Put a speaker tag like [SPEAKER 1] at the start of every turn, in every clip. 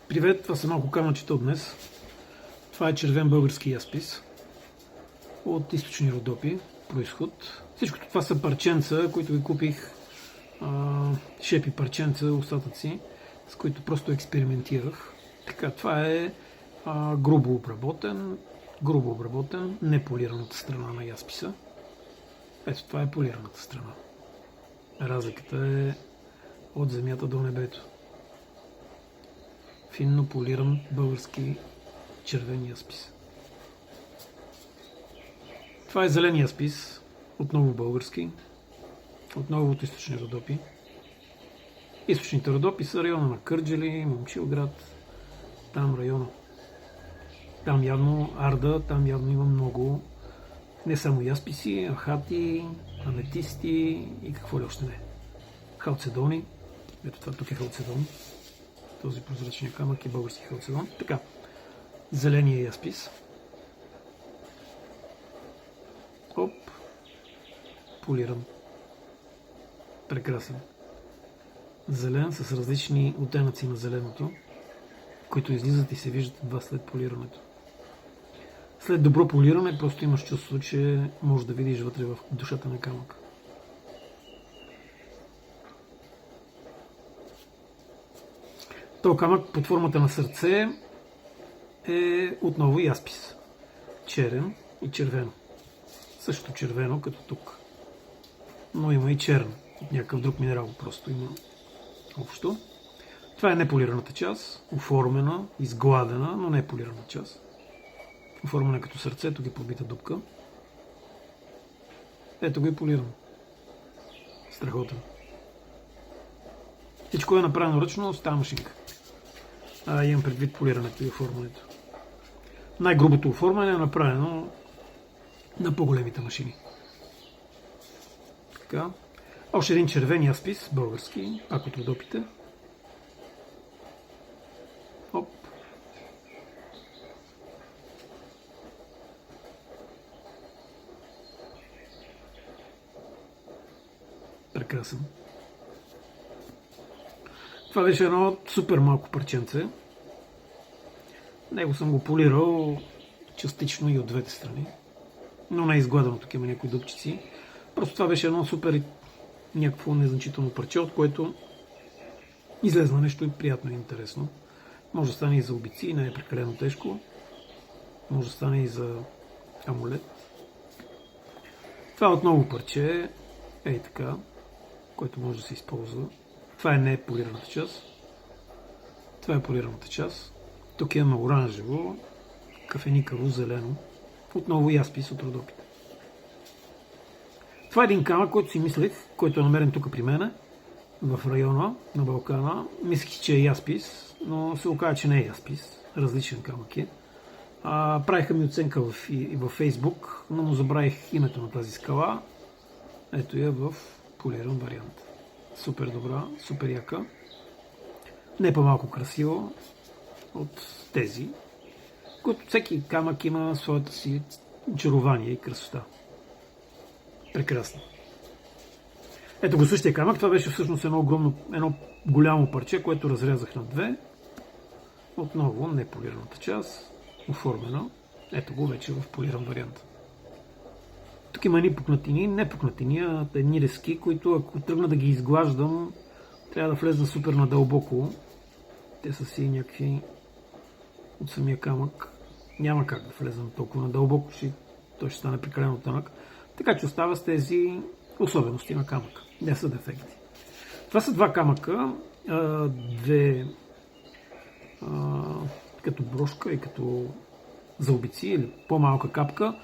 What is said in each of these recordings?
[SPEAKER 1] Привет, това са малко камъчета от днес. Това е червен български яспис от източни Родопи, происход. Всичкото това са парченца, които ви купих, шепи парченца, остатъци, с които просто експериментирах. Така, това е грубо обработен, неполираната страна на ясписа. Ето, това е полираната страна. Разликата е от земята до небето. Финно полиран български червен яспис. Това е зелен яспис, отново български, отново от източни Родопи. Източните Родопи са района на Кърджали, Момчилград, там района. Там явно Арда, там явно има много не само ясписи, ахати, аметисти и какво ли още не. Халцедони. Ето това тук е халцедон. Този прозрачния камък е български халцедон. Така, зеления яспис. Оп, полиран. Прекрасен. Зелен с различни оттенъци на зеленото, които излизат и се виждат едва след полирането. След добро полиране просто имаш чувство, че можеш да видиш вътре в душата на камъка. Този камък под формата на сърце е отново яспис. Черен и червено. Също червено, като тук. Но има и черно. От някакъв друг минерал просто има общо. Това е неполираната част. Оформена, изгладена, но не полирана част. Оформена като сърце, тук е подбита дупка. Ето го и полирано. Страхотен. Всичко е направено ръчно с тази машинка. Имам предвид полирането и оформянето. Най-грубото оформяне е направено на по-големите машини. Така. Още един червен яспис, български, пак от Родопите. Оп. Прекрасен. Това беше едно супер малко парченце. Него съм го полирал частично и от двете страни. Но не е изгладено, тук има някои дупчици. Просто това беше едно супер някакво незначително парче, от което излезна нещо и приятно и интересно. Може да стане и за обици, не е прекалено тежко. Може да стане и за амулет. Това е отново парче, ей така, което може да се използва. Това е не полираната част. Това е полираната част. Тук имаме оранжево, кафеникаво, зелено. Отново яспис от Родопите. Това е един камък, който си мислех, който е намерен тук при мен, в района на Балкана. Мислех, че е яспис, но се оказа, че не е яспис. Различен камък е. Правиха ми оценка във Фейсбук, но му забравих името на тази скала. Ето я в полиран вариант. Супер добра, супер яка. Не по-малко красиво от тези, които всеки камък има своята си очарование и красота. Прекрасно. Ето го същия камък. Това беше всъщност едно голямо парче, което разрязах на две. Отново неполираната част, оформена. Ето го вече в полиран вариант. Тук има едни пукнатини, не пукнатини, а едни резки, които ако тръгна да ги изглаждам, трябва да влезна супер надълбоко. Те са си някакви от самия камък. Няма как да влезам толкова надълбоко, че той ще стане прекалено тънък. Така че остава с тези особености на камъка. Не са дефекти. Това са два камъка, две като брошка и като заобици или по-малка капка.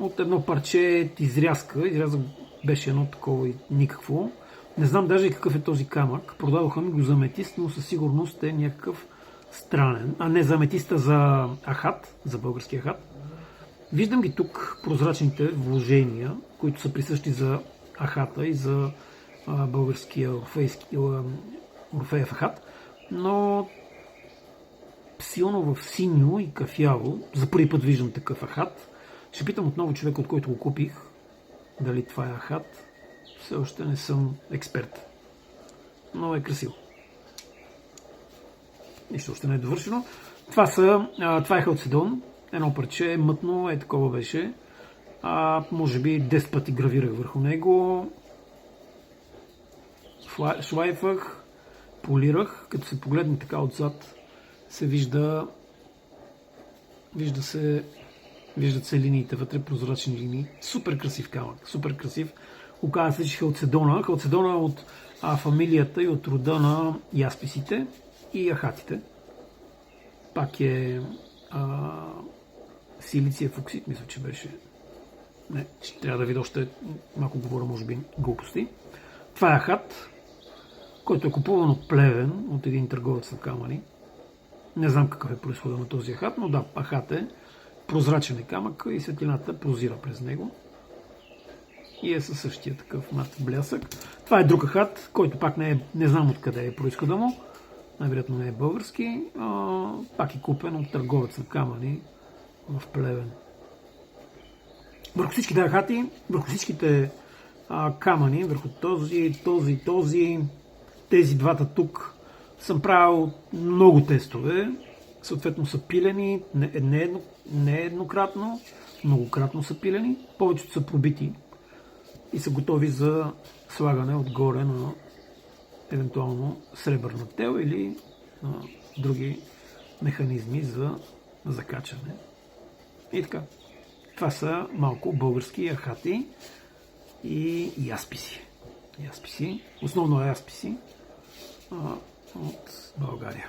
[SPEAKER 1] От едно парче изрязка. Изрязък беше едно такова и никакво. Не знам даже и какъв е този камък. Продадоха ми го за аметист, но със сигурност е някакъв странен. Не за аметиста, за ахат, за български ахат. Виждам ги тук прозрачните вложения, които са присъщи за ахата и за българския орфеев ахат, но силно в синьо и кафяво. За първи път виждам такъв ахат. Ще питам отново човека, от който го купих, дали това е ахат. Все още не съм експерт. Но е красиво. нищо още не е довършено. Това е халцедон, едно парче, мътно, такова беше. Може би 10 пъти гравирах върху него, шлайфах, полирах, като се погледне така отзад, се виждат се линиите вътре, прозрачни линии. Супер красив камък, супер красив. Оказва се, че халцедона е от фамилията и от рода на ясписите и ахатите. Пак е силициев оксид, мисля, че беше. Не, ще трябва да видя още малко говоря, може би, глупости. Това е ахат, който е купуван от Плевен, от един търговец на камъни. Не знам какъв е произходът на този ахат, но да, ахат е прозрачен е камък и светлината прозира през него. И е със същия такъв мат блясък. Това е друг ахат, който пак не знам откъде е произхода му. Най-вероятно не е български. Пак е купен от търговец на камъни в Плевен. Върху всичките ахати, върху всичките камъни, върху тези двата тук, съм правил много тестове. Съответно са пилени, не еднократно, многократно са пилени. Повечето са пробити и са готови за слагане отгоре на евентуално сребърна тел или други механизми за закачане. И така. Това са малко български ахати и ясписи. Основно ясписи от България.